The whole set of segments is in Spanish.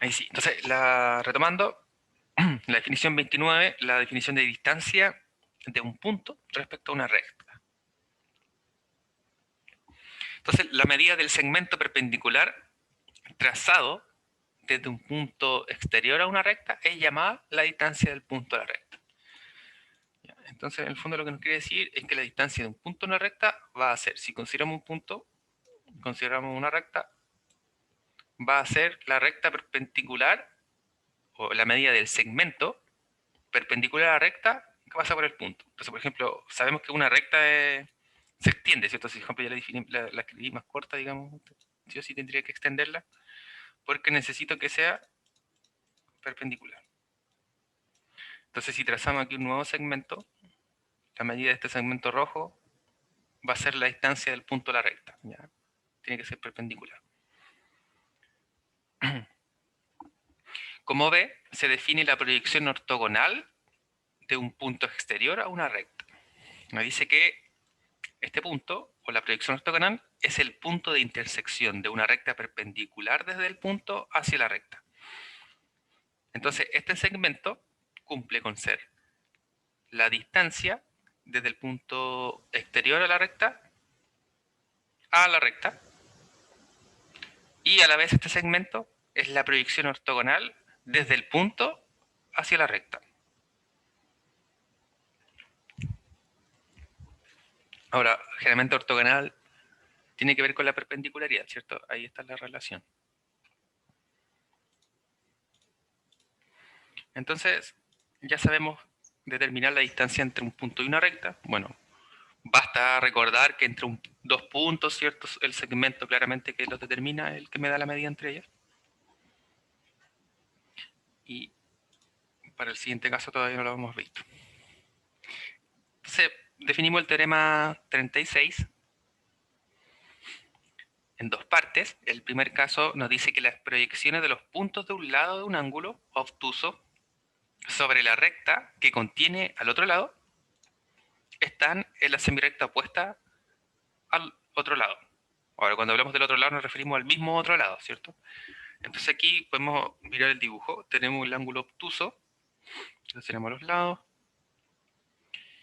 Ahí sí. Entonces, retomando, la definición 29, la definición de distancia de un punto respecto a una recta. Entonces, la medida del segmento perpendicular trazado desde un punto exterior a una recta es llamada la distancia del punto a la recta. Entonces, en el fondo lo que nos quiere decir es que la distancia de un punto a una recta va a ser, si consideramos un punto, consideramos una recta, va a ser la recta perpendicular o la medida del segmento perpendicular a la recta que pasa por el punto. Entonces, por ejemplo, sabemos que una recta se extiende, ¿cierto? Si, por ejemplo, ya la escribí más corta, digamos, yo sí tendría que extenderla, porque necesito que sea perpendicular. Entonces, si trazamos aquí un nuevo segmento, la medida de este segmento rojo va a ser la distancia del punto a la recta. ¿Ya? Tiene que ser perpendicular. Como ve, se define la proyección ortogonal de un punto exterior a una recta. Nos dice que este punto, o la proyección ortogonal, es el punto de intersección de una recta perpendicular desde el punto hacia la recta. Entonces, este segmento cumple con ser la distancia desde el punto exterior a la recta, y a la vez este segmento es la proyección ortogonal desde el punto hacia la recta. Ahora, generalmente ortogonal tiene que ver con la perpendicularidad, ¿cierto? Ahí está la relación. Entonces, ya sabemos determinar la distancia entre un punto y una recta. Bueno, basta recordar que entre dos puntos, ¿cierto? El segmento claramente que los determina es el que me da la medida entre ellas. Y para el siguiente caso todavía no lo hemos visto. Entonces, definimos el teorema 36 en dos partes. El primer caso nos dice que las proyecciones de los puntos de un lado de un ángulo obtuso sobre la recta que contiene al otro lado están en la semirecta opuesta al otro lado. Ahora, cuando hablamos del otro lado nos referimos al mismo otro lado, ¿cierto? Entonces aquí podemos mirar el dibujo. Tenemos el ángulo obtuso. Entonces tenemos los lados.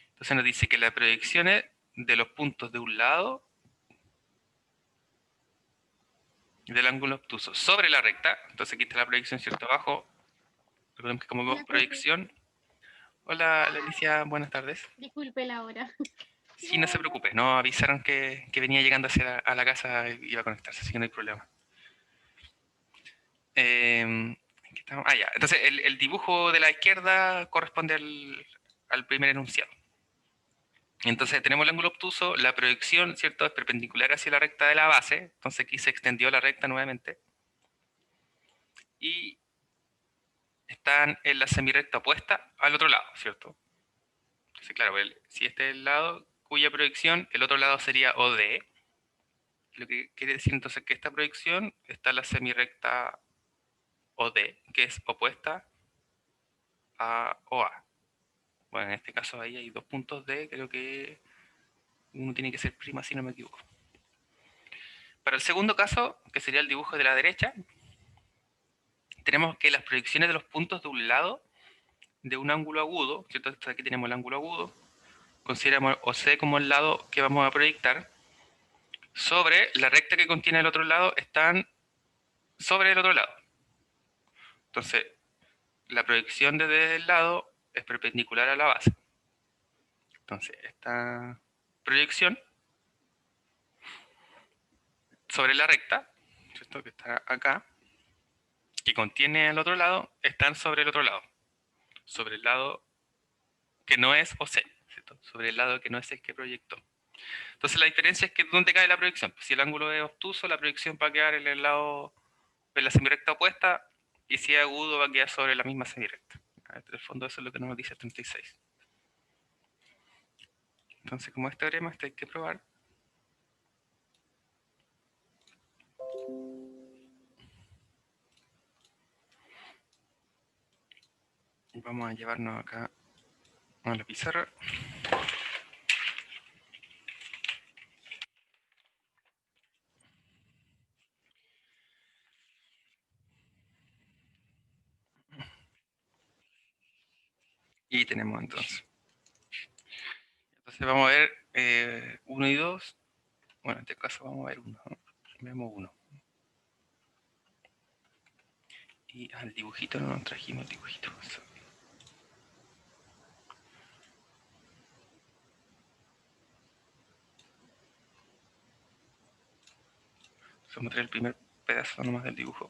Entonces nos dice que las proyecciones de los puntos de un lado del ángulo obtuso sobre la recta. Entonces aquí está la proyección, ¿cierto? Abajo. Recordemos que como vemos Hola, profe. proyección. Hola, Leticia, buenas tardes. Disculpe la hora. Sí, no se preocupe. No avisaron que venía llegando a la casa y iba a conectarse, así que no hay problema. Ya. Entonces, el dibujo de la izquierda corresponde al primer enunciado. Entonces, tenemos el ángulo obtuso, la proyección, ¿cierto? Es perpendicular hacia la recta de la base. Entonces, aquí se extendió la recta nuevamente. Y están en la semirrecta opuesta al otro lado, ¿cierto? Entonces, claro, si este es el lado cuya proyección, el otro lado sería OD. Lo que quiere decir entonces que esta proyección está en la semirrecta OD, que es opuesta a OA. Bueno, en este caso ahí hay dos puntos D, creo que uno tiene que ser prima si no me equivoco. Para el segundo caso, que sería el dibujo de la derecha, tenemos que las proyecciones de los puntos de un lado de un ángulo agudo, ¿cierto? Entonces aquí tenemos el ángulo agudo, consideramos OC como el lado que vamos a proyectar, sobre la recta que contiene el otro lado, están sobre el otro lado. Entonces, la proyección desde el lado es perpendicular a la base. Entonces, esta proyección sobre la recta, ¿cierto? Que está acá, que contiene el otro lado, están sobre el otro lado. Sobre el lado que no es OC, ¿cierto? Sobre el lado que no es el que proyectó. Entonces la diferencia es que dónde cae la proyección. Si el ángulo es obtuso, la proyección va a quedar en el lado, en la semirecta opuesta, y si es agudo va a quedar sobre la misma semirecta. En el fondo eso es lo que nos dice el 36. Entonces, como este teorema, este hay que probar. Vamos a llevarnos acá a la pizarra. Y tenemos entonces. Entonces vamos a ver 1 y 2. Bueno, en este caso vamos a ver 1. Veamos 1. Y al dibujito no nos trajimos el dibujito. Vamos a traer el primer pedazo nomás del dibujo.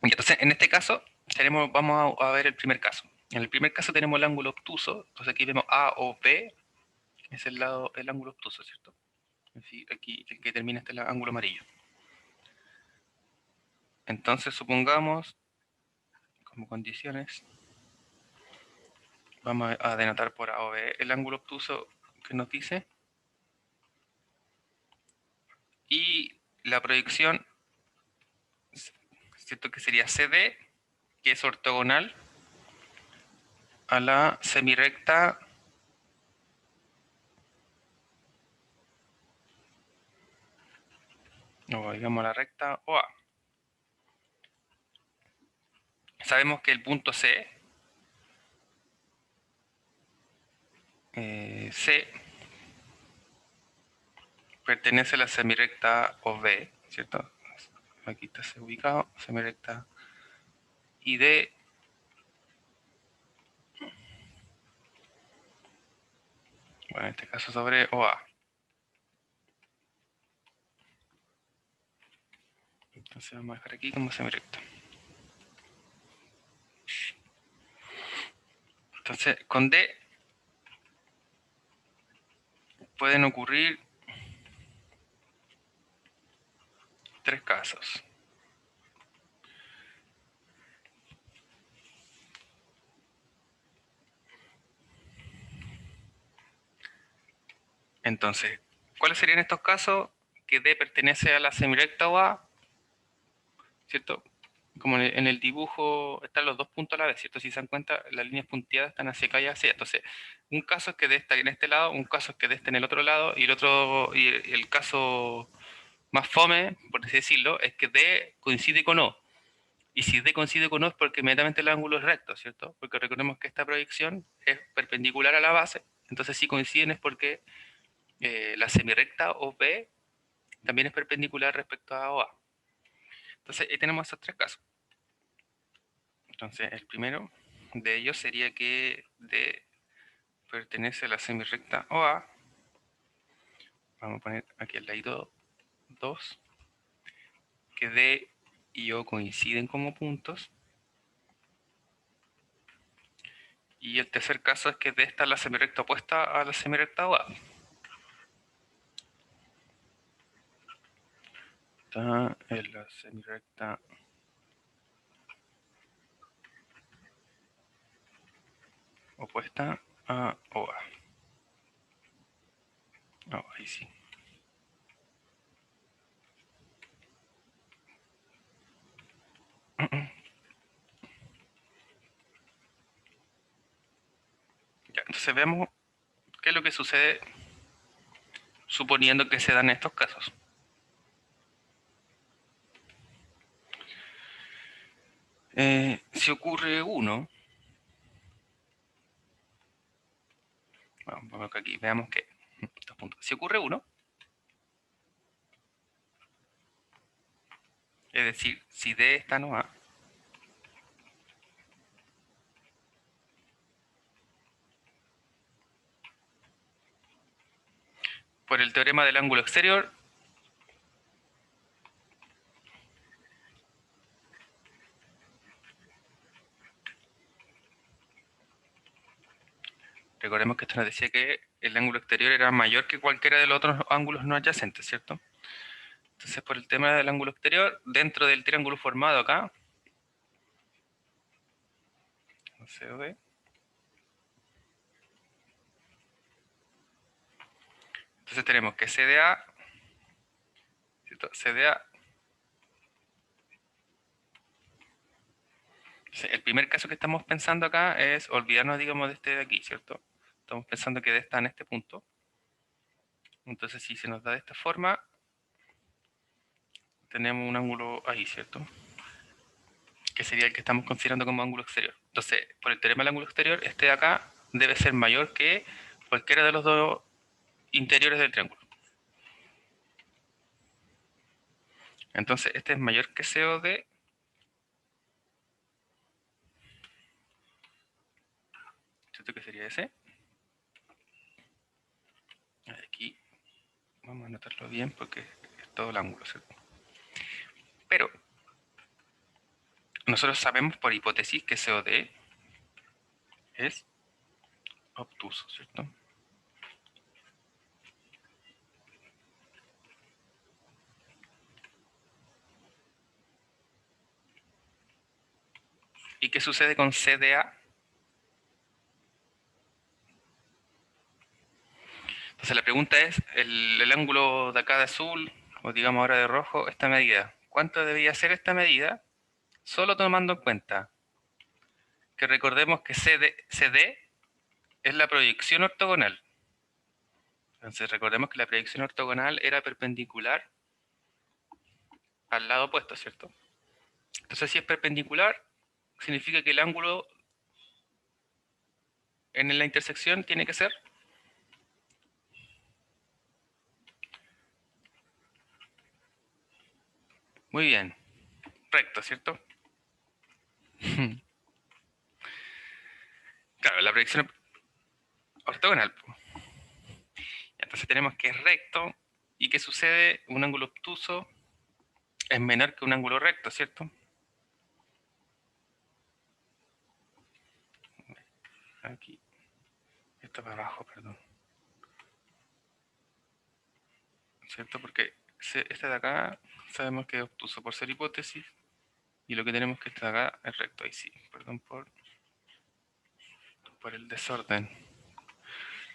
Entonces, en este caso, vamos a ver el primer caso. En el primer caso tenemos el ángulo obtuso. Entonces aquí vemos A o B, es el ángulo obtuso, ¿cierto? Aquí el que termina este es el ángulo amarillo. Entonces supongamos, como condiciones, vamos a denotar por A o B el ángulo obtuso que nos dice. Y la proyección, ¿cierto? Que sería CD, que es ortogonal a la semirrecta o digamos la recta OA. Sabemos que el punto C, C pertenece a la semirrecta OB, ¿cierto? Aquí está ubicado, semirrecta ID, bueno, en este caso sobre OA. Entonces vamos a dejar aquí como semirrecta. Entonces, con D pueden ocurrir 3 casos. Entonces, ¿cuáles serían estos casos? Que D pertenece a la semirrecta OA, ¿cierto? Como en el dibujo están los dos puntos a la vez, ¿cierto? Si se dan cuenta, las líneas punteadas están hacia acá y hacia allá. Entonces, un caso es que D está en este lado, un caso es que D está en el otro lado, y el caso más fome, por así decirlo, es que D coincide con O. Y si D coincide con O es porque inmediatamente el ángulo es recto, ¿cierto? Porque recordemos que esta proyección es perpendicular a la base. Entonces, si coinciden es porque la semirrecta OB también es perpendicular respecto a OA. Entonces, ahí tenemos esos 3 casos. Entonces, el primero de ellos sería que D pertenece a la semirrecta OA. Vamos a poner aquí al ladito 2. Que D y O coinciden como puntos. Y el tercer caso es que D está en la semirrecta opuesta a la semirrecta OA. Está en la semirrecta opuesta a OA. Oh, ahí sí. Ya, entonces veamos qué es lo que sucede suponiendo que se dan estos casos. Si ocurre uno, vamos aquí, veamos que si ocurre uno, es decir, si D está en OA, por el teorema del ángulo exterior, recordemos que esto nos decía que el ángulo exterior era mayor que cualquiera de los otros ángulos no adyacentes, ¿cierto? Entonces, por el tema del ángulo exterior, dentro del triángulo formado acá, COD, entonces tenemos que CDA, ¿cierto? CDA. El primer caso que estamos pensando acá es olvidarnos, digamos, de este de aquí, ¿cierto? Estamos pensando que D está en este punto. Entonces, si se nos da de esta forma, tenemos un ángulo ahí, ¿cierto? que sería el que estamos considerando como ángulo exterior. Entonces, por el teorema del ángulo exterior, este de acá debe ser mayor que cualquiera de los dos interiores del triángulo. Entonces, este es mayor que COD. ¿Esto qué sería ese? Aquí vamos a anotarlo bien porque es todo el ángulo, ¿cierto? Pero nosotros sabemos por hipótesis que COD es obtuso, ¿cierto? ¿Y qué sucede con CDA? Entonces la pregunta es, el ángulo de acá de azul, o digamos ahora de rojo, esta medida. ¿Cuánto debería ser esta medida? Solo tomando en cuenta que recordemos que CD es la proyección ortogonal. Entonces recordemos que la proyección ortogonal era perpendicular al lado opuesto, ¿cierto? Entonces si es perpendicular, significa que el ángulo en la intersección tiene que ser muy bien, recto, ¿cierto? Claro, la proyección ortogonal. Entonces tenemos que es recto. ¿Y qué sucede? Un ángulo obtuso es menor que un ángulo recto, ¿cierto? Aquí. Esto para abajo, perdón. ¿Cierto? Porque este de acá sabemos que es obtuso por ser hipótesis. Y lo que tenemos que estar acá es recto. Ahí sí. Perdón por el desorden.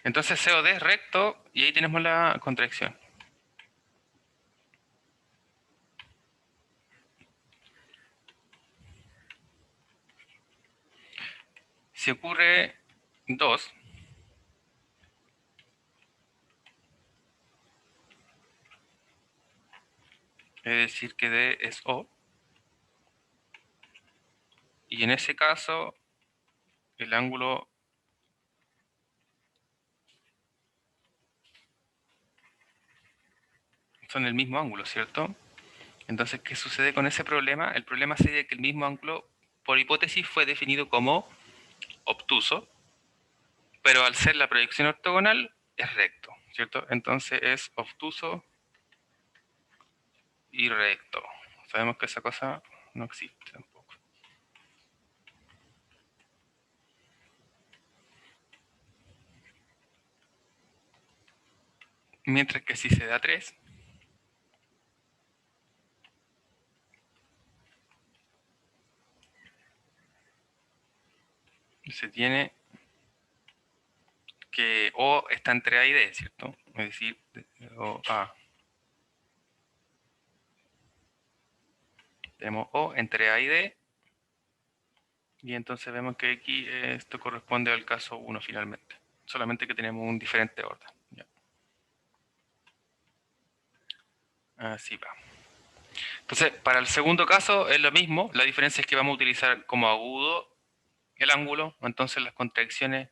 Entonces COD es recto y ahí tenemos la contracción. Si ocurre 2, es decir que D es O, y en ese caso el ángulo son el mismo ángulo, ¿cierto? Entonces, ¿qué sucede con ese problema? El problema sería que el mismo ángulo, por hipótesis, fue definido como obtuso, pero al ser la proyección ortogonal es recto, ¿cierto? Entonces es obtuso y recto. Sabemos que esa cosa no existe tampoco. Mientras que si se da 3, se tiene que O está entre A y D, ¿cierto? Es decir, O, A. Tenemos O entre A y D, y entonces vemos que aquí esto corresponde al caso 1 finalmente. Solamente que tenemos un diferente orden. ¿Ya? Así va. Entonces, para el segundo caso es lo mismo. La diferencia es que vamos a utilizar como agudo el ángulo, entonces las contracciones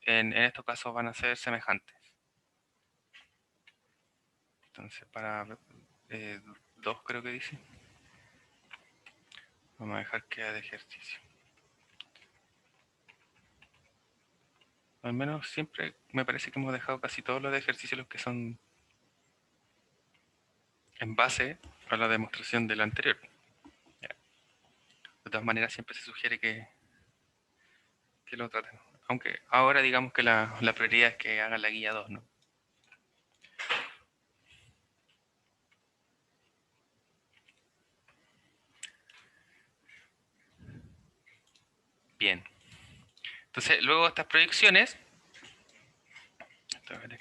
en estos casos van a ser semejantes. Entonces, para 2 creo que dice. Vamos a dejar que haga de ejercicio. Al menos siempre me parece que hemos dejado casi todos los de ejercicios los que son en base a la demostración de la anterior. Ya. De todas maneras, siempre se sugiere que lo traten. Aunque ahora digamos que la prioridad es que hagan la guía 2, ¿no? Bien. Entonces, luego de estas proyecciones,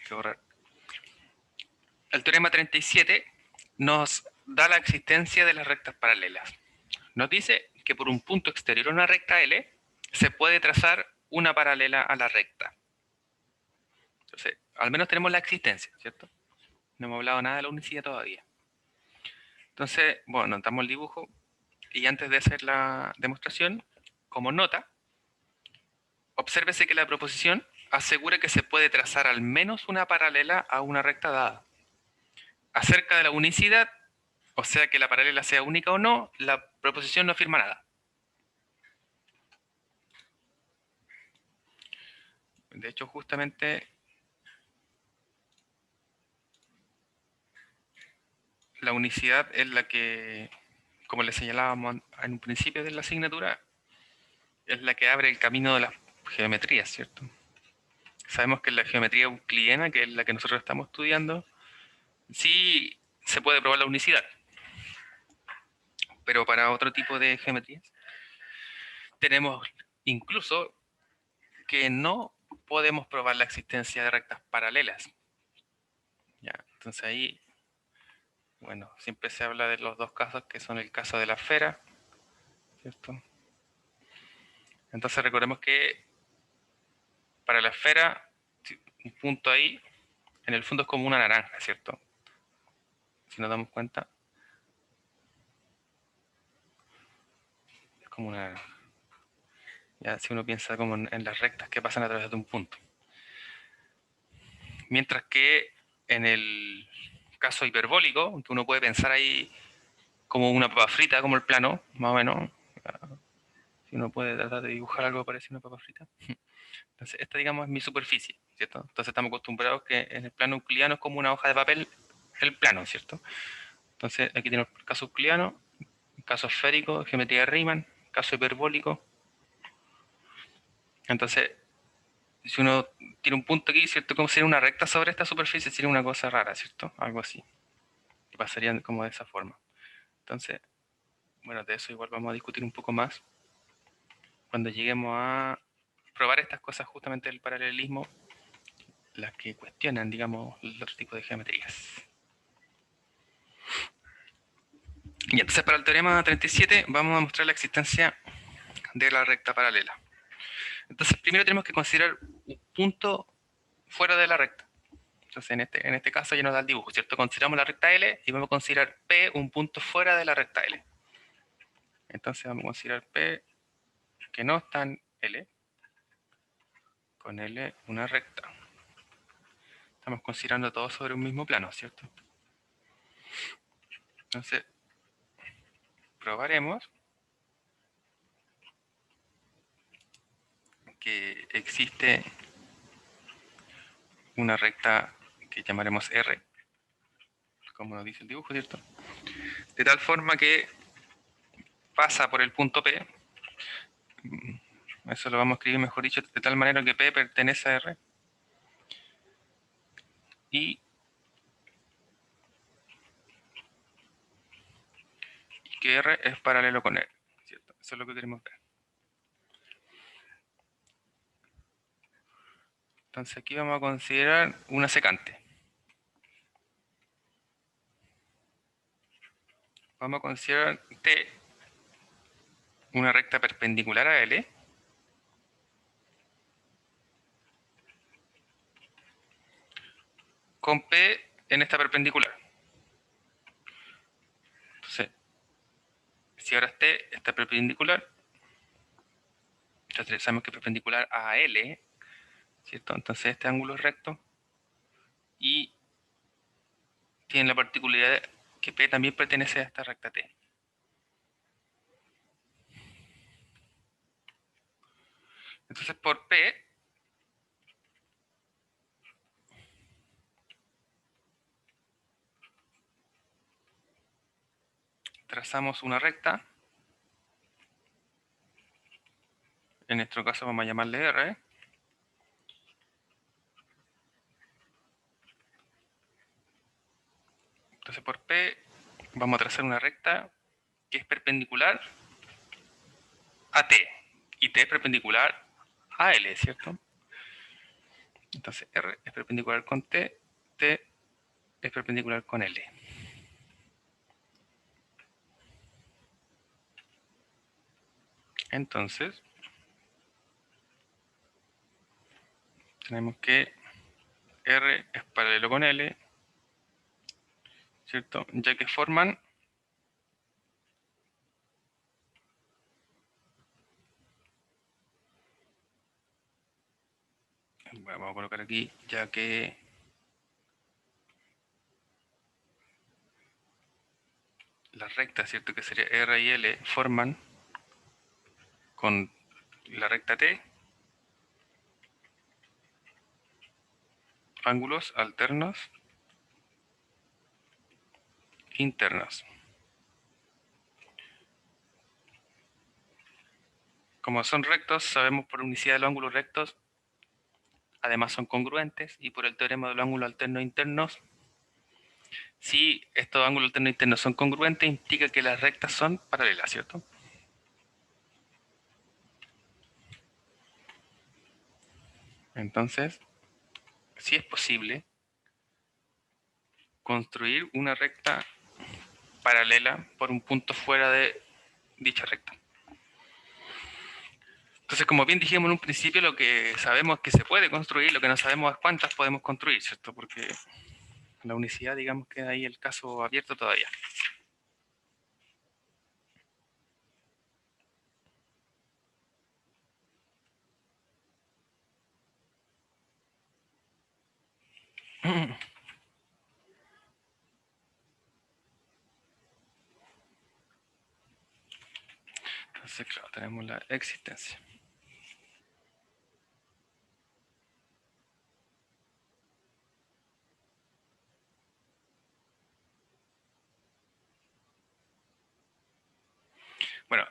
que borrar. El teorema 37 nos da la existencia de las rectas paralelas. Nos dice que por un punto exterior a una recta L se puede trazar una paralela a la recta. Entonces, al menos tenemos la existencia, ¿cierto? No hemos hablado nada de la unicidad todavía. Entonces, bueno, notamos el dibujo. Y antes de hacer la demostración, como nota, obsérvese que la proposición asegura que se puede trazar al menos una paralela a una recta dada. Acerca de la unicidad, o sea que la paralela sea única o no, la proposición no afirma nada. De hecho, justamente la unicidad es la que, como le señalábamos en un principio de la asignatura, es la que abre el camino de las geometrías, ¿cierto? Sabemos que la geometría euclidiana, que es la que nosotros estamos estudiando, sí se puede probar la unicidad, pero para otro tipo de geometrías tenemos incluso que no podemos probar la existencia de rectas paralelas. ¿Ya? Entonces ahí, bueno, siempre se habla de los dos casos que son el caso de la esfera, ¿cierto? Entonces recordemos que para la esfera, un punto ahí, en el fondo es como una naranja, ¿cierto? Si nos damos cuenta, es como una naranja. Ya, si uno piensa como en las rectas que pasan a través de un punto. Mientras que en el caso hiperbólico, que uno puede pensar ahí como una papa frita, como el plano, más o menos. Si uno puede tratar de dibujar algo parecido a una papa frita. Entonces, esta, digamos, es mi superficie, ¿cierto? Entonces, estamos acostumbrados que en el plano euclidiano es como una hoja de papel el plano, ¿cierto? Entonces, aquí tenemos el caso euclidiano, el caso esférico, geometría de Riemann, caso hiperbólico. Entonces, si uno tiene un punto aquí, ¿cierto? Como sería una recta sobre esta superficie, sería una cosa rara, ¿cierto? Algo así. Que pasarían como de esa forma. Entonces, bueno, de eso igual vamos a discutir un poco más cuando lleguemos a probar estas cosas justamente del paralelismo, las que cuestionan, digamos, el otro tipo de geometrías. Y entonces para el teorema 37 vamos a mostrar la existencia de la recta paralela. Entonces primero tenemos que considerar un punto fuera de la recta. Entonces en este caso ya nos da el dibujo, ¿cierto? Consideramos la recta L y vamos a considerar P un punto fuera de la recta L. Entonces vamos a considerar P que no está en L, con L una recta. Estamos considerando todo sobre un mismo plano, ¿cierto? Entonces probaremos que existe una recta que llamaremos R, como nos dice el dibujo, ¿cierto? De tal forma que pasa por el punto P, eso lo vamos a escribir mejor dicho, de tal manera que P pertenece a R, y que R es paralelo con L, ¿cierto? Eso es lo que queremos ver. Entonces aquí vamos a considerar una secante. Vamos a considerar T una recta perpendicular a L, con P en esta perpendicular. Entonces, si ahora T está perpendicular, entonces sabemos que es perpendicular a L, ¿cierto? Entonces este ángulo es recto y tiene la particularidad que P también pertenece a esta recta T. Entonces por P trazamos una recta, en nuestro caso vamos a llamarle R. Entonces por P vamos a trazar una recta que es perpendicular a T, y T es perpendicular a L, ¿cierto? Entonces R es perpendicular con T, T es perpendicular con L. Entonces, tenemos que R es paralelo con L, ¿cierto? Ya que forman Bueno, vamos a colocar aquí, ya que las rectas, ¿cierto? Que sería R y L, forman con la recta T ángulos alternos internos. Como son rectos, sabemos por unicidad de los ángulos rectos, además son congruentes, y por el teorema de los ángulos alternos internos, si estos ángulos alternos internos son congruentes, implica que las rectas son paralelas, ¿cierto? Entonces, sí es posible construir una recta paralela por un punto fuera de dicha recta. Entonces, como bien dijimos en un principio, lo que sabemos es que se puede construir, lo que no sabemos es cuántas podemos construir, ¿cierto? Porque la unicidad, digamos, queda ahí el caso abierto todavía. Entonces, claro, tenemos la existencia. Bueno,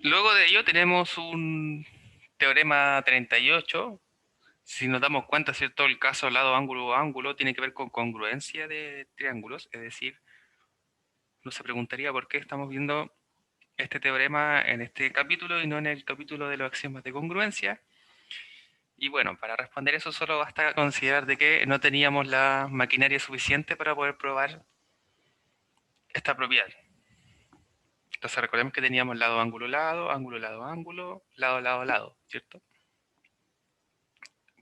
luego de ello tenemos un teorema 38. Si nos damos cuenta, ¿cierto? El caso lado, ángulo, ángulo tiene que ver con congruencia de triángulos, es decir, uno se preguntaría por qué estamos viendo este teorema en este capítulo y no en el capítulo de los axiomas de congruencia. Y bueno, para responder eso solo basta considerar de que no teníamos la maquinaria suficiente para poder probar esta propiedad. Entonces recordemos que teníamos lado, ángulo, lado, ángulo, lado, ángulo, lado, lado, lado, ¿cierto?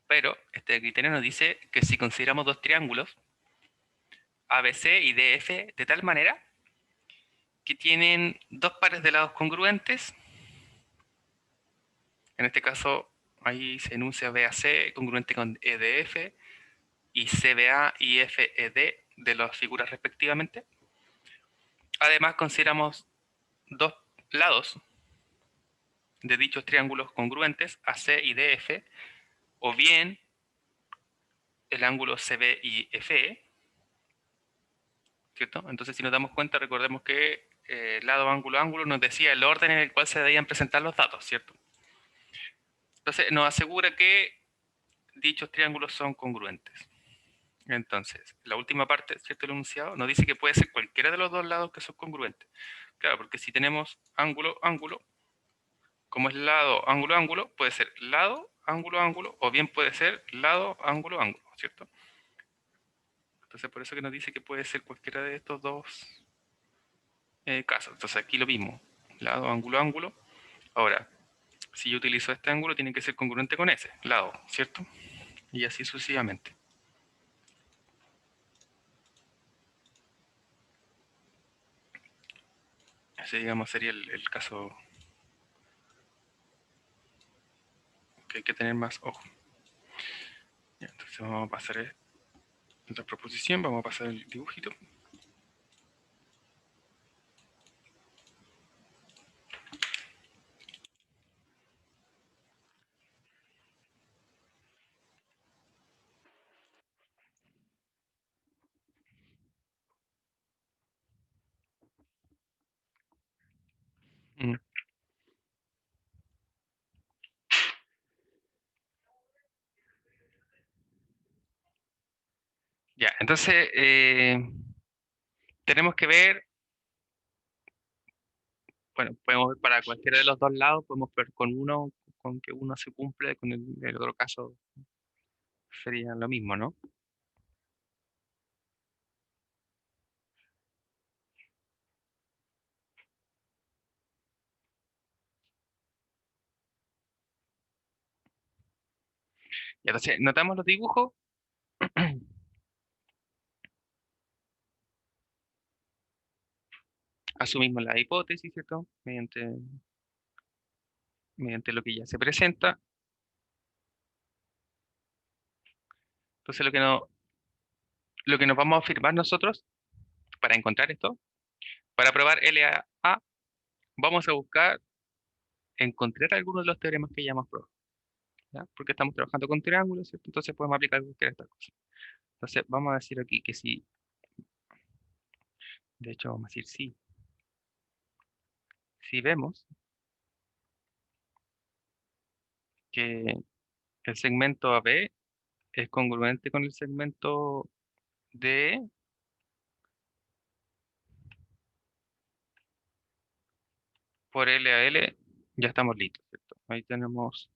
Pero este criterio nos dice que si consideramos dos triángulos, ABC y DF, de tal manera que tienen dos pares de lados congruentes, en este caso ahí se enuncia BAC congruente con EDF y CBA y FED de las figuras respectivamente. Además consideramos dos lados de dichos triángulos congruentes, AC y DF, o bien el ángulo CB y FE, ¿cierto? Entonces, si nos damos cuenta, recordemos que lado, ángulo, ángulo nos decía el orden en el cual se debían presentar los datos, ¿cierto? Entonces, nos asegura que dichos triángulos son congruentes. Entonces, la última parte, ¿cierto? El enunciado nos dice que puede ser cualquiera de los dos lados que son congruentes. Claro, porque si tenemos ángulo, ángulo, como es lado, ángulo, ángulo, puede ser lado, ángulo, ángulo, o bien puede ser lado, ángulo, ángulo, ¿cierto? Entonces, por eso que nos dice que puede ser cualquiera de estos dos casos. Entonces, aquí lo mismo, lado, ángulo, ángulo. Ahora, si yo utilizo este ángulo, tiene que ser congruente con ese lado, ¿cierto? Y así sucesivamente. Ese, digamos, sería el caso que hay que tener más ojo. Ya, entonces vamos a pasar la proposición, vamos a pasar el dibujito. Mm. Ya, entonces tenemos que ver, bueno, podemos ver para cualquiera de los dos lados, podemos ver con uno, con que uno se cumple, con el otro caso sería lo mismo, ¿no? Y entonces, notamos los dibujos, asumimos la hipótesis, ¿cierto? Mediante lo que ya se presenta. Entonces lo que nos vamos a afirmar nosotros para encontrar esto, para probar LA, vamos a buscar encontrar algunos de los teoremas que ya hemos probado, ¿ya? Porque estamos trabajando con triángulos, ¿cierto? Entonces podemos aplicar cualquiera de estas cosas. Entonces vamos a decir aquí que si, de hecho vamos a decir si vemos que el segmento AB es congruente con el segmento DE, por L a L, ya estamos listos, ¿cierto? Ahí tenemos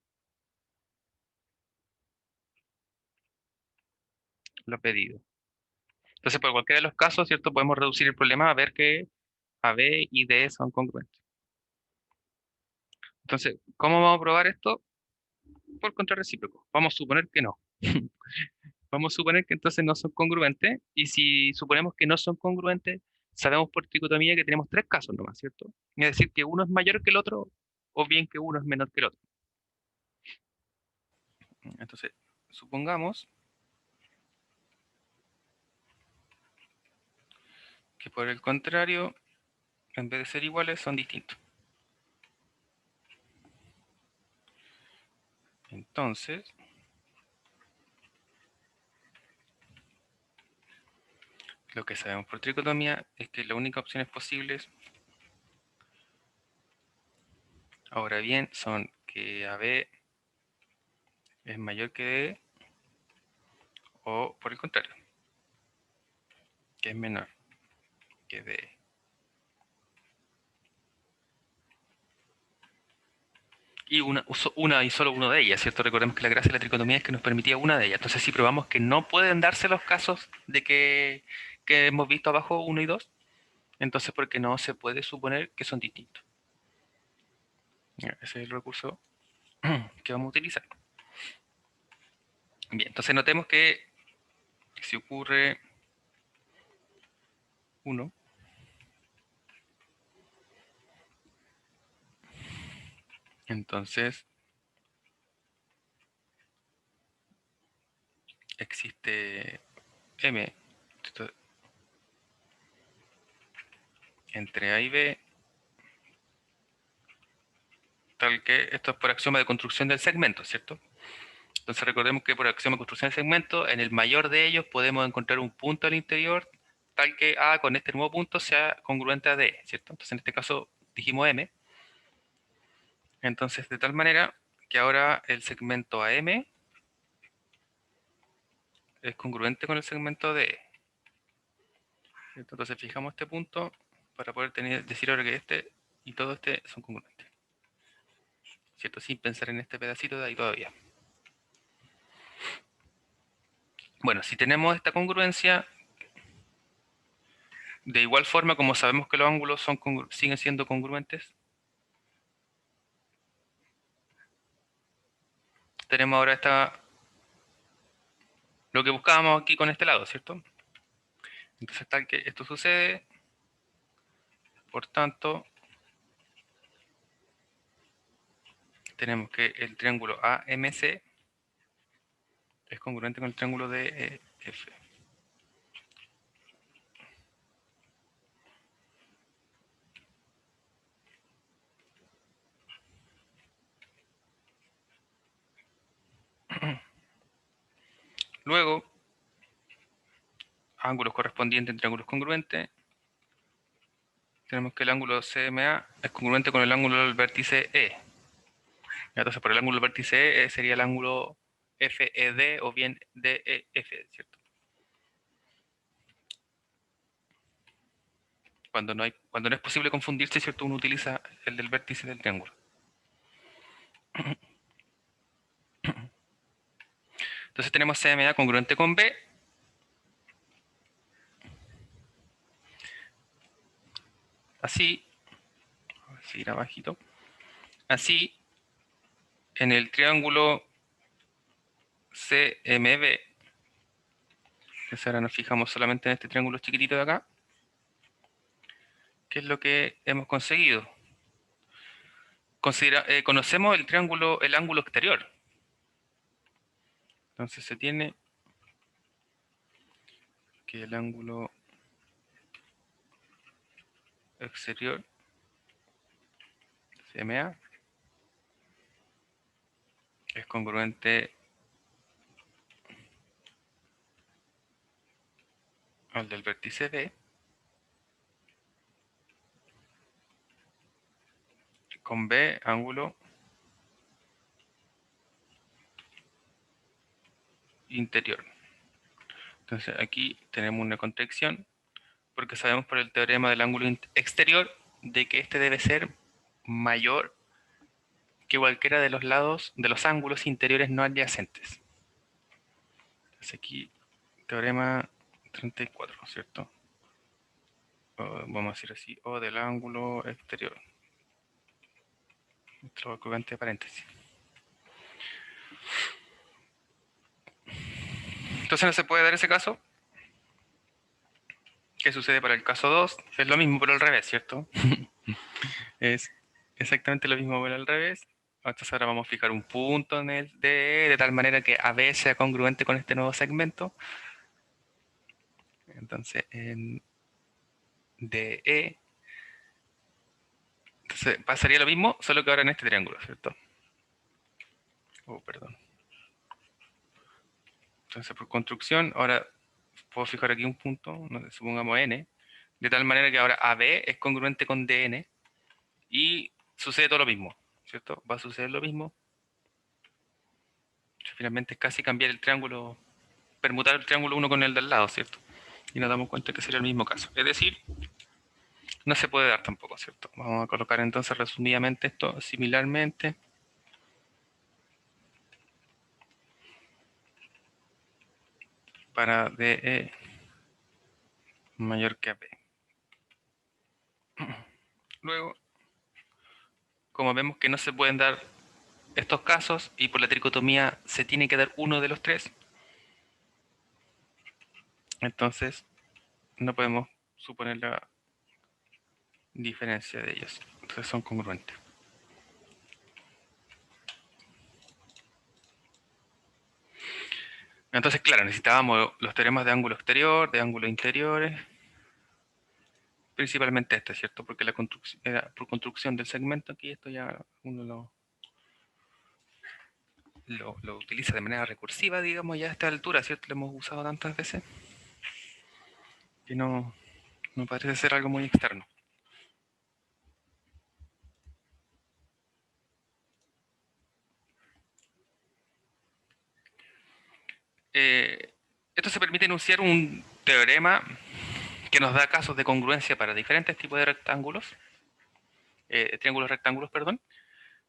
lo pedido. Entonces, por cualquiera de los casos, ¿cierto? Podemos reducir el problema a ver que AB y DE son congruentes. Entonces, ¿cómo vamos a probar esto? Por contrarrecíproco. Vamos a suponer que no. Vamos a suponer que entonces no son congruentes, y si suponemos que no son congruentes, sabemos por tricotomía que tenemos tres casos nomás, ¿cierto? Es decir, que uno es mayor que el otro, o bien que uno es menor que el otro. Entonces, supongamos que por el contrario, en vez de ser iguales, son distintos. Entonces, lo que sabemos por tricotomía es que las únicas opciones posibles, ahora bien, son que AB es mayor que DE, o por el contrario, que es menor que DE. Y una y solo una de ellas, ¿cierto? Recordemos que la gracia de la tricotomía es que nos permitía una de ellas. Entonces, si probamos que no pueden darse los casos de que hemos visto abajo, 1 y 2, entonces porque no se puede suponer que son distintos. Ese es el recurso que vamos a utilizar. Bien, entonces notemos que si ocurre 1, entonces existe M entre A y B, tal que esto es por axioma de construcción del segmento, ¿cierto? Entonces recordemos que por axioma de construcción del segmento, en el mayor de ellos podemos encontrar un punto al interior tal que A con este nuevo punto sea congruente a D, ¿cierto? Entonces en este caso dijimos M. Entonces de tal manera que ahora el segmento AM es congruente con el segmento DE. Entonces fijamos este punto para poder decir ahora que este y todo este son congruentes, ¿cierto? Sin pensar en este pedacito de ahí todavía. Bueno, si tenemos esta congruencia, de igual forma como sabemos que los ángulos siguen siendo congruentes, tenemos ahora lo que buscábamos aquí con este lado, ¿cierto? Entonces tal que esto sucede, por tanto, tenemos que el triángulo AMC es congruente con el triángulo DEF. Luego, ángulos correspondientes en triángulos congruentes, tenemos que el ángulo CMA es congruente con el ángulo del vértice E. Entonces, por el ángulo del vértice E sería el ángulo FED o bien DEF, ¿cierto? Cuando no es posible confundirse, ¿cierto? Uno utiliza el del vértice del triángulo. Entonces tenemos CMA congruente con B. Así, vamos a seguir abajito. Así, en el triángulo CMB, entonces ahora nos fijamos solamente en este triángulo chiquitito de acá, ¿qué es lo que hemos conseguido? Conocemos el ángulo exterior. Entonces se tiene que el ángulo exterior CMA es congruente al del vértice B con B, ángulo interior. Entonces aquí tenemos una contradicción porque sabemos por el teorema del ángulo exterior de que este debe ser mayor que cualquiera de los lados de los ángulos interiores no adyacentes. Entonces aquí, teorema 34, ¿cierto? Vamos a decir así, o del ángulo exterior. Esto lo voy a entre paréntesis. Entonces no se puede dar ese caso. ¿Qué sucede para el caso 2? Es lo mismo pero al revés, ¿cierto? Es exactamente lo mismo pero al revés. Entonces ahora vamos a fijar un punto en el DE de tal manera que AB sea congruente con este nuevo segmento. Entonces en DE, entonces pasaría lo mismo, solo que ahora en este triángulo, ¿cierto? Oh, perdón. Entonces por construcción, ahora puedo fijar aquí un punto, no sé, supongamos N, de tal manera que ahora AB es congruente con DN y sucede todo lo mismo, ¿cierto? Va a suceder lo mismo. Finalmente es casi cambiar el triángulo, permutar el triángulo uno con el del lado, ¿cierto? Y nos damos cuenta que sería el mismo caso. Es decir, no se puede dar tampoco, ¿cierto? Vamos a colocar entonces resumidamente esto similarmente. Para DE mayor que AB. Luego, como vemos que no se pueden dar estos casos y por la tricotomía se tiene que dar uno de los tres, entonces no podemos suponer la diferencia de ellos. Entonces son congruentes. Entonces, claro, necesitábamos los teoremas de ángulo exterior, de ángulo interiores, principalmente este, ¿cierto? Porque la construcción era por construcción del segmento aquí, esto ya uno lo utiliza de manera recursiva, digamos, ya a esta altura, ¿cierto? Lo hemos usado tantas veces que no parece ser algo muy externo. Esto se permite enunciar un teorema que nos da casos de congruencia para diferentes tipos de rectángulos, triángulos rectángulos, perdón.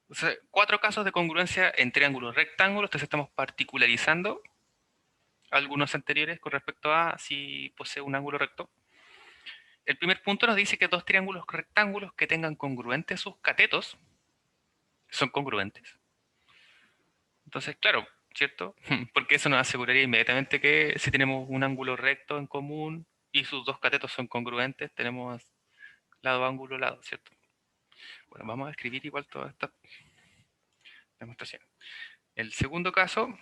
O sea, 4 casos de congruencia en triángulos rectángulos, entonces estamos particularizando algunos anteriores con respecto a si posee un ángulo recto. El primer punto nos dice que dos triángulos rectángulos que tengan congruentes sus catetos son congruentes. Entonces, claro, ¿cierto? Porque eso nos aseguraría inmediatamente que si tenemos un ángulo recto en común y sus dos catetos son congruentes, tenemos lado, ángulo, lado, ¿cierto? Bueno, vamos a escribir igual toda esta demostración. El segundo caso,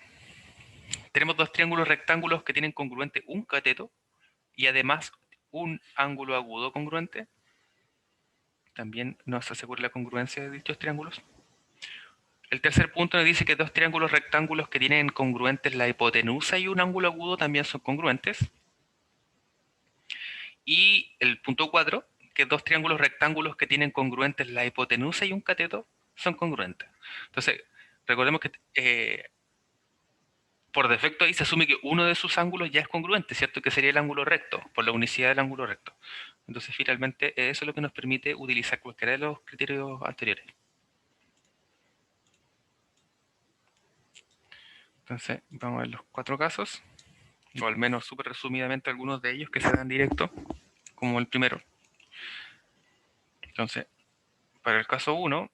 tenemos dos triángulos rectángulos que tienen congruente un cateto y además un ángulo agudo congruente. También nos asegura la congruencia de dichos triángulos. El tercer punto nos dice que dos triángulos rectángulos que tienen congruentes la hipotenusa y un ángulo agudo también son congruentes. Y el punto 4, que dos triángulos rectángulos que tienen congruentes la hipotenusa y un cateto son congruentes. Entonces, recordemos que por defecto ahí se asume que uno de sus ángulos ya es congruente, ¿cierto? Que sería el ángulo recto, por la unicidad del ángulo recto. Entonces, finalmente, eso es lo que nos permite utilizar cualquiera de los criterios anteriores. Entonces, vamos a ver los 4 casos, o al menos súper resumidamente algunos de ellos que se dan directo, como el primero. Entonces, para el caso 1,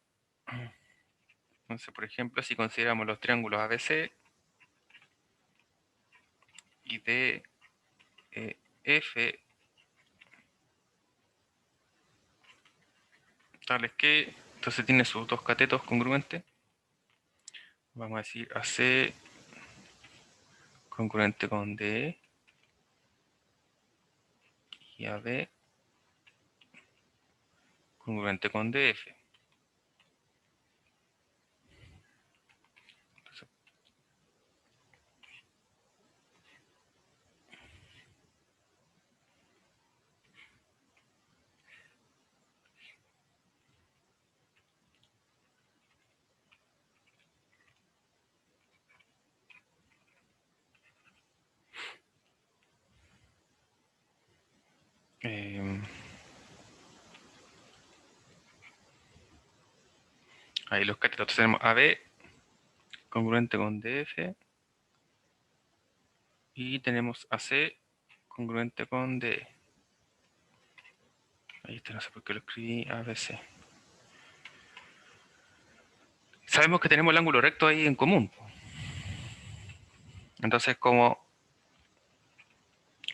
entonces, por ejemplo, si consideramos los triángulos ABC y DEF, tales que, entonces tiene sus dos catetos congruentes. Vamos a decir AC congruente con DE y AB congruente con DF. Entonces, ahí los catetos. Entonces tenemos AB congruente con DF y tenemos AC congruente con DE. Ahí está, no sé por qué lo escribí ABC. Sabemos que tenemos el ángulo recto ahí en común. Entonces, como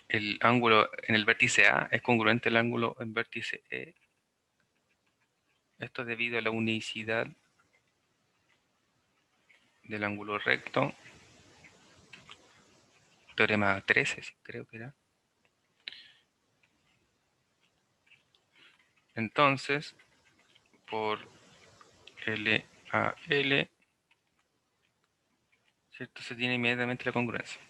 el ángulo en el vértice A es congruente al ángulo en vértice E, esto es debido a la unicidad del ángulo recto. Teorema 13, creo que era. Entonces, por L a L, ¿cierto? Se tiene inmediatamente la congruencia.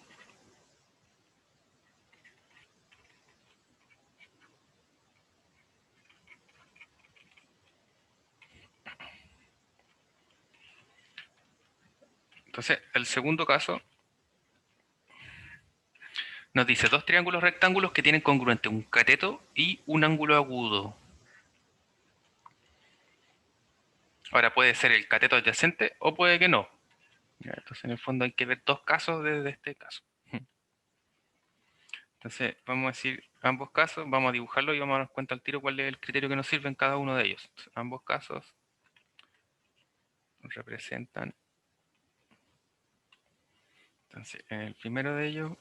Entonces, el segundo caso nos dice dos triángulos rectángulos que tienen congruente un cateto y un ángulo agudo. Ahora puede ser el cateto adyacente o puede que no. Entonces, en el fondo hay que ver dos casos desde este caso. Entonces, vamos a decir ambos casos, vamos a dibujarlo y vamos a darnos cuenta al tiro cuál es el criterio que nos sirve en cada uno de ellos. Entonces, ambos casos representan. Entonces, en el primero de ellos,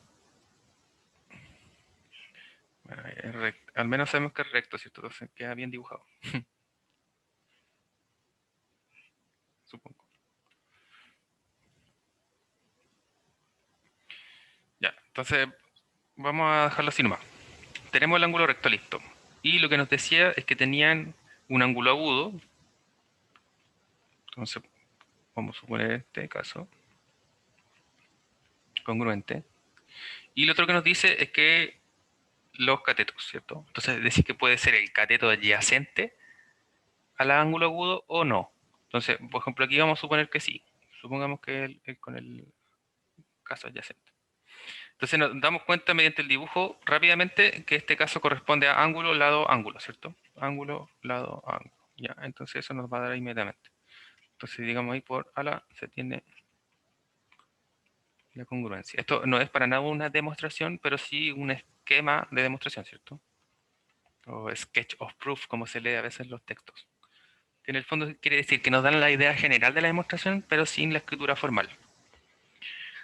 bueno, es recto. Al menos sabemos que es recto, ¿cierto? Entonces queda bien dibujado. Supongo. Ya, entonces vamos a dejarlo así nomás. Tenemos el ángulo recto listo. Y lo que nos decía es que tenían un ángulo agudo. Entonces, vamos a suponer este caso congruente. Y lo otro que nos dice es que los catetos, ¿cierto? Entonces, decir que puede ser el cateto adyacente al ángulo agudo o no. Entonces, por ejemplo, aquí vamos a suponer que sí. Supongamos que con el caso adyacente. Entonces nos damos cuenta mediante el dibujo rápidamente que este caso corresponde a ángulo, lado, ángulo, ¿cierto? Ángulo, lado, ángulo. Ya, entonces eso nos va a dar inmediatamente. Entonces digamos ahí por ala se tiene la congruencia. Esto no es para nada una demostración, pero sí un esquema de demostración, ¿cierto? O sketch of proof, como se lee a veces en los textos. Que en el fondo quiere decir que nos dan la idea general de la demostración, pero sin la escritura formal.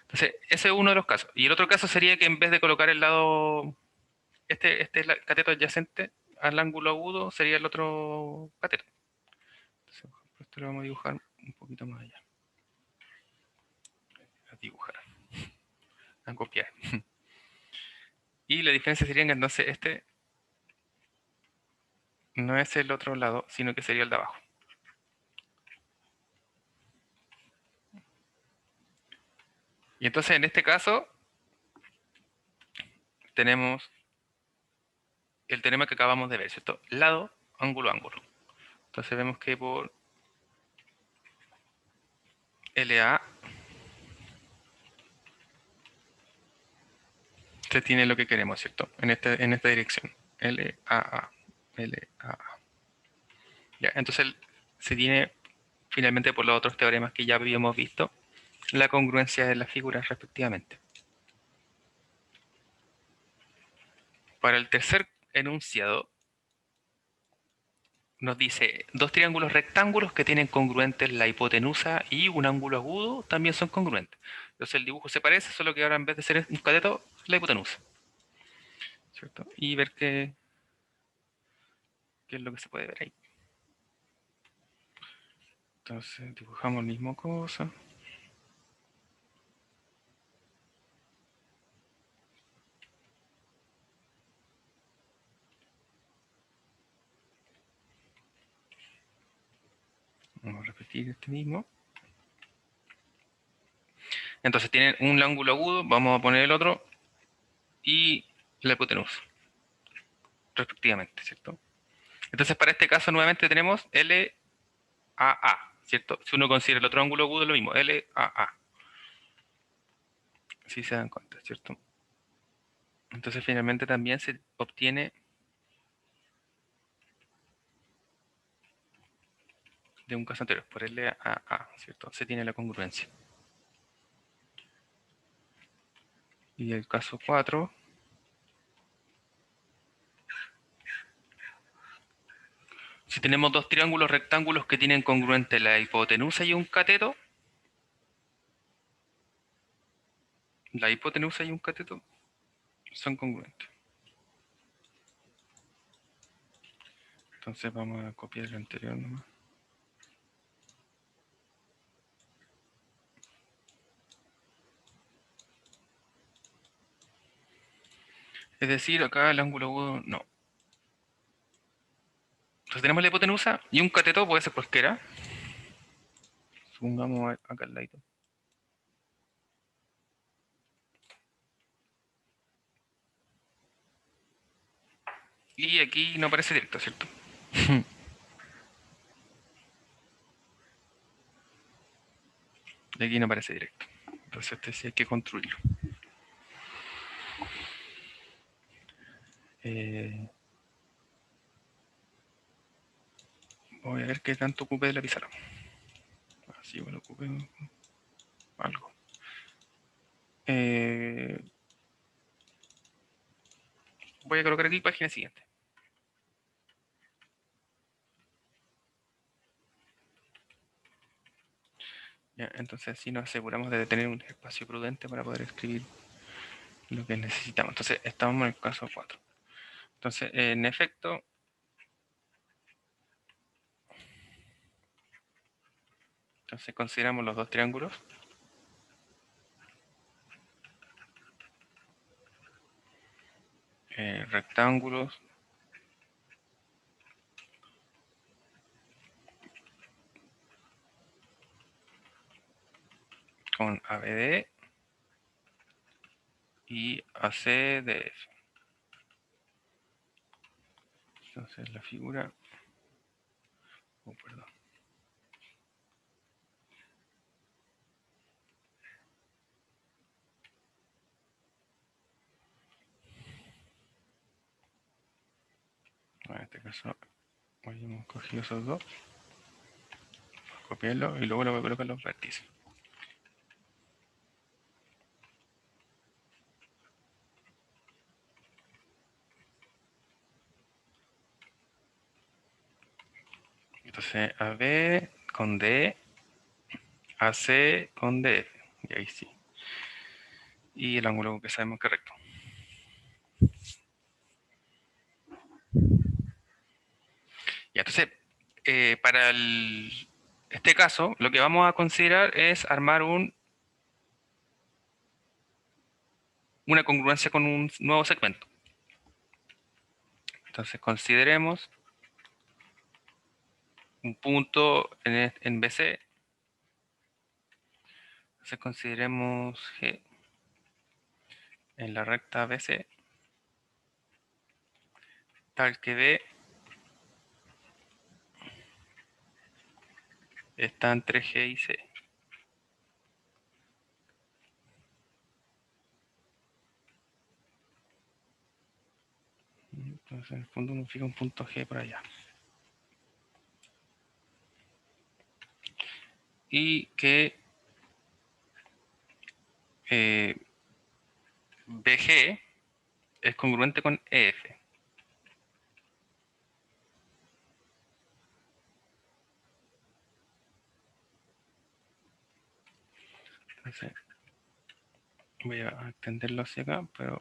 Entonces, ese es uno de los casos. Y el otro caso sería que en vez de colocar el lado, este es el cateto adyacente al ángulo agudo, sería el otro cateto. Entonces, por ejemplo, esto lo vamos a dibujar un poquito más allá. A dibujar. A copiar. Y la diferencia sería que entonces este no es el otro lado, sino que sería el de abajo. Y entonces en este caso tenemos el teorema que acabamos de ver, ¿cierto? Lado, ángulo, ángulo. Entonces vemos que por LA se tiene lo que queremos, ¿cierto? En esta dirección. LAA. LAA. Ya, entonces se tiene finalmente por los otros teoremas que ya habíamos visto la congruencia de las figuras respectivamente. Para el tercer enunciado nos dice dos triángulos rectángulos que tienen congruentes la hipotenusa y un ángulo agudo también son congruentes. Entonces el dibujo se parece, solo que ahora en vez de ser un cateto, la hipotenusa. ¿Cierto? Y ver qué es lo que se puede ver ahí. Entonces dibujamos la misma cosa. Vamos a repetir este mismo. Entonces tienen un ángulo agudo, vamos a poner el otro, y la hipotenusa, respectivamente, ¿cierto? Entonces para este caso nuevamente tenemos LAA, ¿cierto? Si uno considera el otro ángulo agudo es lo mismo, LAA. Si se dan cuenta, ¿cierto? Entonces finalmente también se obtiene de un caso anterior, por LAA, ¿cierto? Se tiene la congruencia. Y el caso 4, si tenemos dos triángulos rectángulos que tienen congruente la hipotenusa y un cateto, la hipotenusa y un cateto son congruentes. Entonces vamos a copiar el anterior nomás. Es decir, acá el ángulo agudo no. Entonces tenemos la hipotenusa y un cateto puede ser cualquiera. Supongamos acá al lado. Y aquí no aparece directo, ¿cierto? Y aquí no aparece directo. Entonces este sí hay que construirlo. Voy a ver qué tanto ocupe de la pizarra. Así bueno, ocupe algo. Voy a colocar aquí página siguiente. Ya, entonces así nos aseguramos de tener un espacio prudente para poder escribir lo que necesitamos. Entonces estamos en el caso 4. Entonces, en efecto, entonces consideramos los dos triángulos. Rectángulos con ABD y ACDF. Entonces la figura, perdón. En este caso, hoy hemos cogido esos dos, copiarlo y luego le voy a colocar los vértices. Entonces, AB con D, AC con DF. Y ahí sí. Y el ángulo que sabemos que es recto. Y entonces, para este caso, lo que vamos a considerar es armar una congruencia con un nuevo segmento. Entonces, consideremos un punto en BC. Entonces, consideremos G en la recta BC, tal que B está entre G y C. Entonces, en el fondo nos fija un punto G por allá. Y que BG es congruente con EF. Entonces, voy a extenderlo hacia acá, pero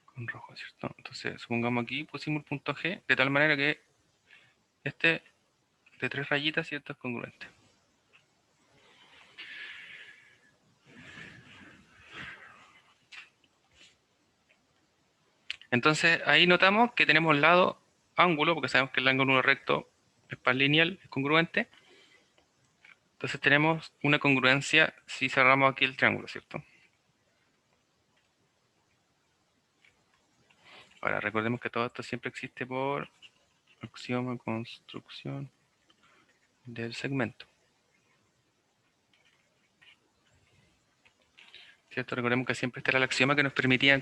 con rojo, ¿cierto? Entonces, supongamos aquí pusimos el punto G, de tal manera que este de 3 rayitas, ¿cierto? Es congruente. Entonces, ahí notamos que tenemos lado ángulo, porque sabemos que el ángulo recto es par lineal, es congruente. Entonces tenemos una congruencia si cerramos aquí el triángulo, ¿cierto? Ahora recordemos que todo esto siempre existe por axioma construcción del segmento. ¿Cierto? Recordemos que siempre este era el axioma que nos permitía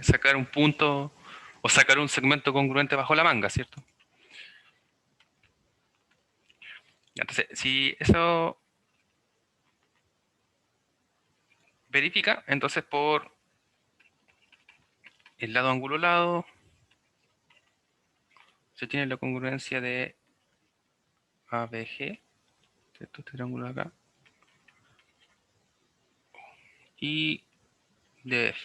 sacar un punto o sacar un segmento congruente bajo la manga, ¿cierto? Entonces, si eso verifica, entonces por el lado ángulo lado se tiene la congruencia de ABG, ¿cierto? Este triángulo de acá, y DF.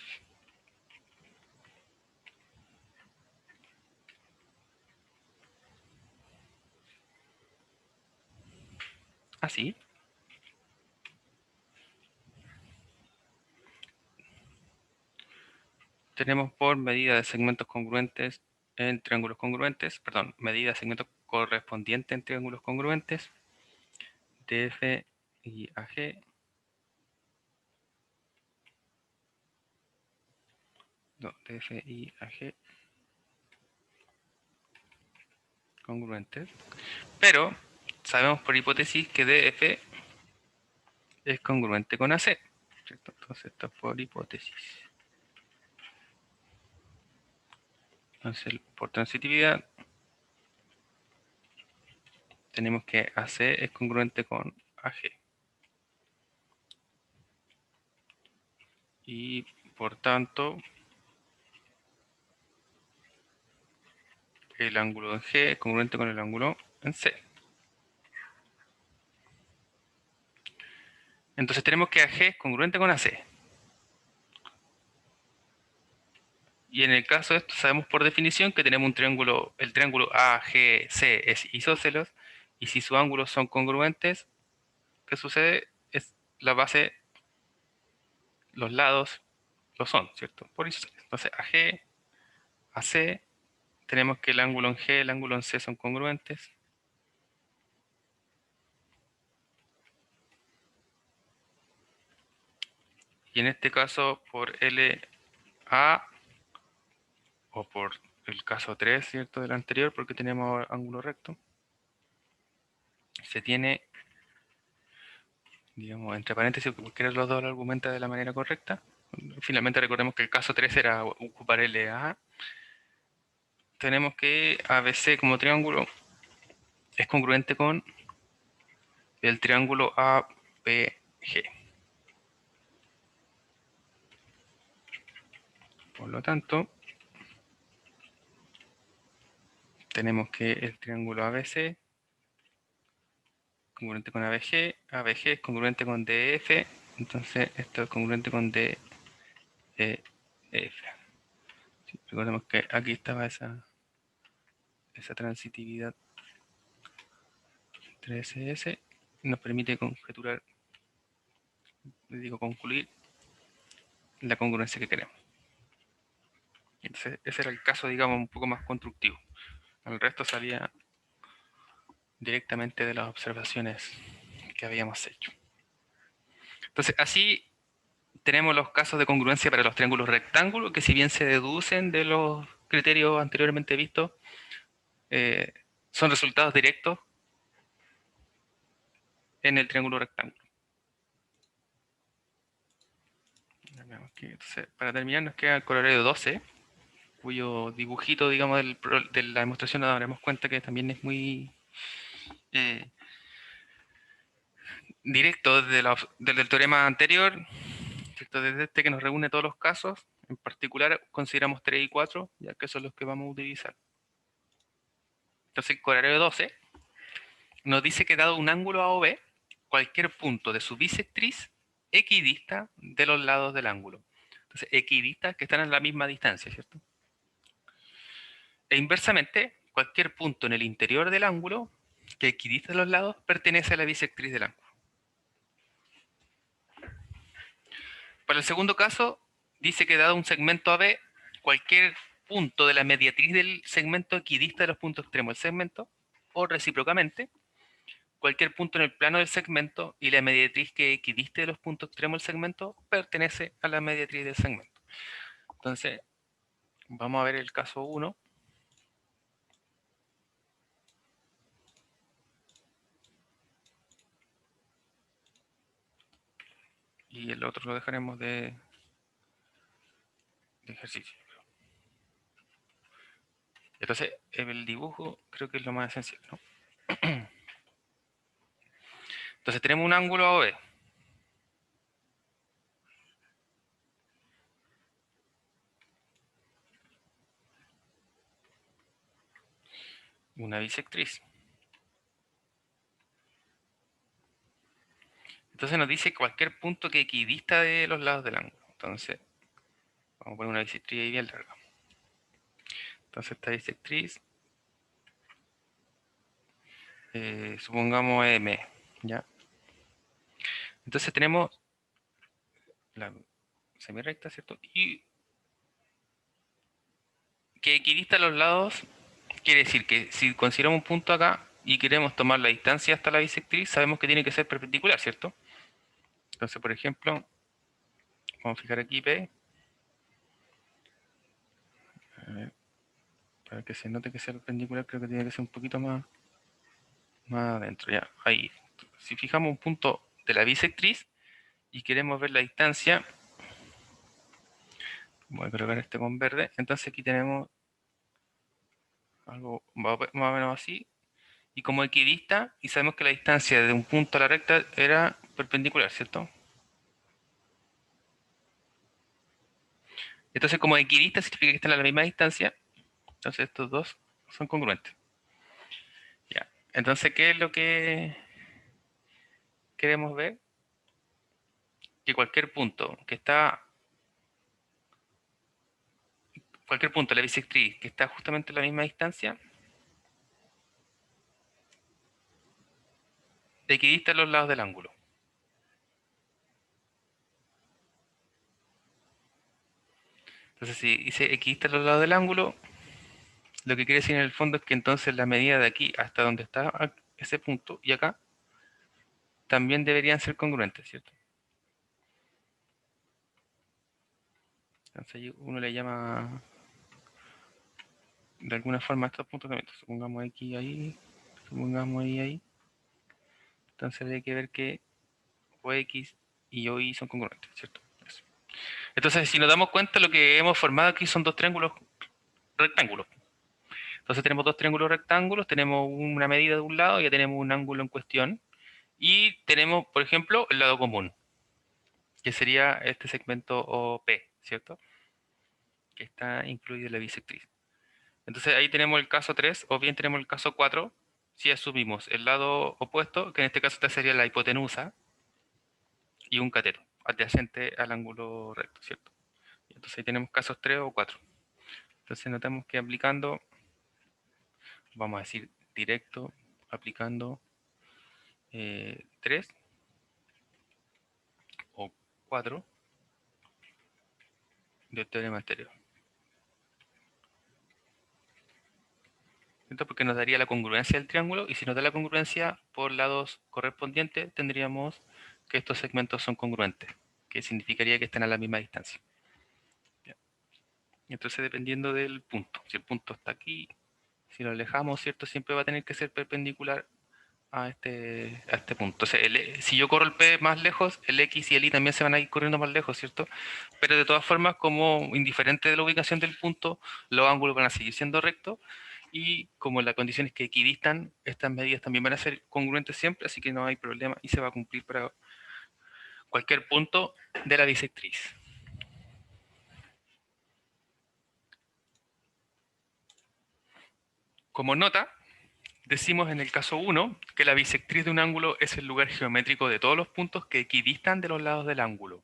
Así. Tenemos por medida de segmentos congruentes en triángulos congruentes, perdón, medida de segmentos correspondientes en triángulos congruentes, DF y AG, no, DF y AG congruentes, pero sabemos por hipótesis que DF es congruente con AC, ¿cierto? Entonces esto es por hipótesis. Entonces, por transitividad, tenemos que AC es congruente con AG. Y por tanto, el ángulo en G es congruente con el ángulo en C. Entonces tenemos que AG es congruente con AC. Y en el caso de esto, sabemos por definición que tenemos un triángulo, el triángulo AGC es isósceles, y si sus ángulos son congruentes, ¿qué sucede? Es la base, los lados lo son, ¿cierto? Por isósceles. Entonces AG, AC, tenemos que el ángulo en G, el ángulo en C son congruentes. Y en este caso, por LA, o por el caso 3, ¿cierto? Del anterior, porque tenemos ángulo recto, se tiene, digamos, entre paréntesis, porque cualquiera de los dos lo argumenta de la manera correcta. Finalmente recordemos que el caso 3 era ocupar LA. Tenemos que ABC como triángulo es congruente con el triángulo ABG. Por lo tanto, tenemos que el triángulo ABC congruente con ABG, ABG es congruente con DF, entonces esto es congruente con DEF. Sí, recordemos que aquí estaba esa transitividad 3S, nos permite conjeturar, concluir la congruencia que queremos. Entonces, ese era el caso, digamos, un poco más constructivo. El resto salía directamente de las observaciones que habíamos hecho. Entonces, así tenemos los casos de congruencia para los triángulos rectángulos, que si bien se deducen de los criterios anteriormente vistos, eh, son resultados directos en el triángulo rectángulo. Entonces, para terminar, nos queda el corolario 12, cuyo dibujito, digamos, de la demostración nos daremos cuenta que también es muy directo desde el teorema anterior, ¿cierto? Desde este que nos reúne todos los casos. En particular, consideramos 3 y 4, ya que son los que vamos a utilizar. Entonces, el corolario 12 nos dice que dado un ángulo AOB, cualquier punto de su bisectriz equidista de los lados del ángulo. Entonces, equidistas que están a la misma distancia, ¿cierto? E inversamente, cualquier punto en el interior del ángulo que equidista de los lados pertenece a la bisectriz del ángulo. Para el segundo caso, dice que dado un segmento AB, cualquier punto de la mediatriz del segmento equidista de los puntos extremos del segmento. o recíprocamente, cualquier punto en el plano del segmento y la mediatriz que equidiste de los puntos extremos del segmento pertenece a la mediatriz del segmento. Entonces, vamos a ver el caso 1. Y el otro lo dejaremos de ejercicio. Entonces, el dibujo creo que es lo más esencial, ¿no? Entonces tenemos un ángulo OB. Una bisectriz. Entonces nos dice cualquier punto que equidista de los lados del ángulo. Entonces, vamos a poner una bisectriz ahí bien larga. Entonces esta bisectriz, supongamos M, ¿ya? Entonces tenemos la semirrecta, ¿cierto? Y que equidista a los lados quiere decir que si consideramos un punto acá y queremos tomar la distancia hasta la bisectriz, sabemos que tiene que ser perpendicular, ¿cierto? Entonces, por ejemplo, vamos a fijar aquí P. A ver, para que se note que sea perpendicular, creo que tiene que ser un poquito más adentro, ya, ahí. Si fijamos un punto de la bisectriz y queremos ver la distancia, voy a colocar este con verde, entonces aquí tenemos algo más o menos así, y como equidista, y sabemos que la distancia de un punto a la recta era perpendicular, ¿cierto? Entonces como equidista significa que están a la misma distancia, entonces estos dos son congruentes. Ya. Entonces, ¿qué es lo que queremos ver? Que cualquier punto de la bisectriz que está justamente a la misma distancia, equidista a los lados del ángulo. Entonces, si dice equidista a los lados del ángulo, lo que quiere decir en el fondo es que entonces la medida de aquí hasta donde está ese punto y acá también deberían ser congruentes, ¿cierto? Entonces uno le llama de alguna forma a estos puntos también. Supongamos aquí ahí, supongamos ahí. Entonces hay que ver que OX y OY son congruentes, ¿cierto? Eso. Entonces, si nos damos cuenta, lo que hemos formado aquí son dos triángulos rectángulos. Entonces tenemos dos triángulos rectángulos, tenemos una medida de un lado, ya tenemos un ángulo en cuestión, y tenemos, por ejemplo, el lado común, que sería este segmento OP, ¿cierto? Que está incluido en la bisectriz. Entonces ahí tenemos el caso 3, o bien tenemos el caso 4, si asumimos el lado opuesto, que en este caso esta sería la hipotenusa, y un cateto, adyacente al ángulo recto, ¿cierto? Entonces ahí tenemos casos 3 o 4. Entonces notamos que aplicando, vamos a decir directo, aplicando 3 o 4 del teorema anterior. ¿Cierto? Porque nos daría la congruencia del triángulo, y si nos da la congruencia por lados correspondientes, tendríamos que estos segmentos son congruentes, que significaría que están a la misma distancia. Bien. Entonces, dependiendo del punto, si el punto está aquí, si lo alejamos, ¿cierto? Siempre va a tener que ser perpendicular a este punto. O sea, si yo corro el P más lejos, el X y el Y también se van a ir corriendo más lejos, ¿cierto? Pero de todas formas, como indiferente de la ubicación del punto, los ángulos van a seguir siendo rectos, y como la condición es que equidistan, estas medidas también van a ser congruentes siempre, así que no hay problema y se va a cumplir para cualquier punto de la bisectriz. Como nota, decimos en el caso 1 que la bisectriz de un ángulo es el lugar geométrico de todos los puntos que equidistan de los lados del ángulo.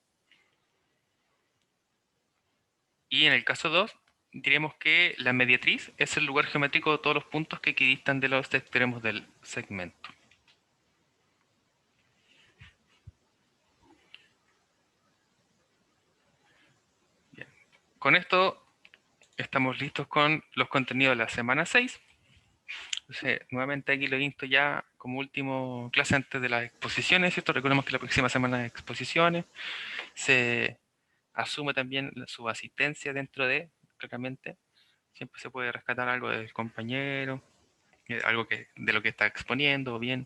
Y en el caso 2 diremos que la mediatriz es el lugar geométrico de todos los puntos que equidistan de los extremos del segmento. Bien. Con esto estamos listos con los contenidos de la semana 6. Entonces, nuevamente aquí lo he visto ya como último clase antes de las exposiciones, ¿cierto? Recordemos que la próxima semana hay exposiciones. Se asume también su asistencia dentro de, claramente, siempre se puede rescatar algo del compañero, algo que, de lo que está exponiendo, o bien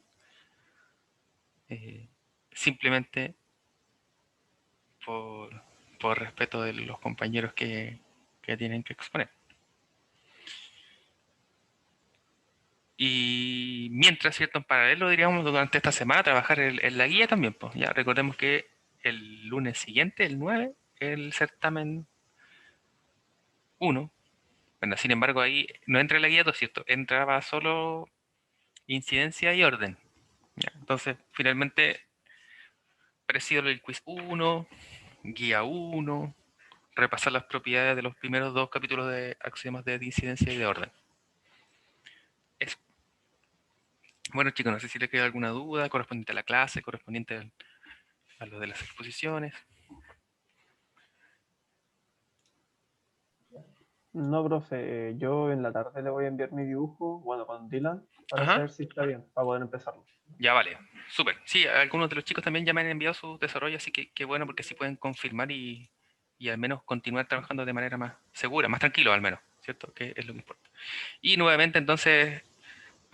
simplemente por, por respeto de los compañeros que tienen que exponer. Y mientras, ¿cierto? En paralelo, diríamos, durante esta semana trabajar en la guía también, pues. Ya recordemos que el lunes siguiente, el 9, el certamen 1. Bueno, sin embargo, ahí no entra en la guía 2, ¿cierto? Entraba solo incidencia y orden. Ya, entonces, finalmente, precido el quiz 1, guía 1, repasar las propiedades de los primeros dos capítulos de axiomas de incidencia y de orden. Eso. Bueno, chicos, no sé si les queda alguna duda correspondiente a la clase, correspondiente a lo de las exposiciones. No, profe, yo en la tarde le voy a enviar mi dibujo, bueno, con Dylan, para Ajá. saber si está bien, para poder empezarlo. Ya vale, súper. Sí, algunos de los chicos también ya me han enviado su desarrollo, así que qué bueno porque así pueden confirmar y al menos continuar trabajando de manera más segura, más tranquilo al menos, ¿cierto? Que es lo que importa. Y nuevamente entonces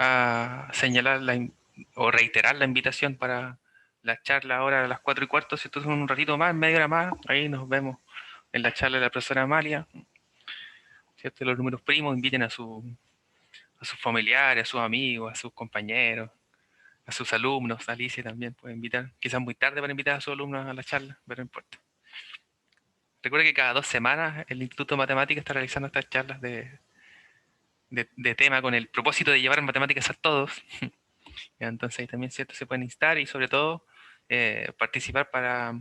a señalar o reiterar la invitación para la charla ahora a las 4:15, ¿cierto? Un ratito más, media hora más, ahí nos vemos en la charla de la profesora Amalia, ¿cierto? Los números primos inviten a sus familiares, a sus amigos, a sus compañeros, a sus alumnos. Alicia también puede invitar, quizás muy tarde para invitar a sus alumnos a la charla, pero no importa. Recuerda que cada 2 semanas el Instituto de Matemáticas está realizando estas charlas de tema con el propósito de llevar matemáticas a todos. Entonces ahí también, ¿cierto? Se pueden instar y sobre todo participar para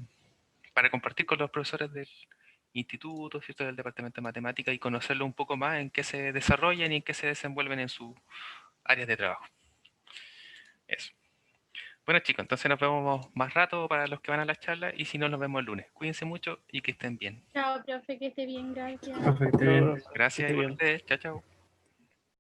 compartir con los profesores del instituto, ¿cierto? Del departamento de matemáticas y conocerlo un poco más en qué se desarrollan y en qué se desenvuelven en sus áreas de trabajo. Eso. Bueno, chicos, entonces nos vemos más rato para los que van a la charla y si no, nos vemos el lunes. Cuídense mucho y que estén bien. Chao, profe, que esté bien, gracias. Profe, que esté Chao, bien. profe, que Gracias esté igual a bien. ustedes. Chao, chao.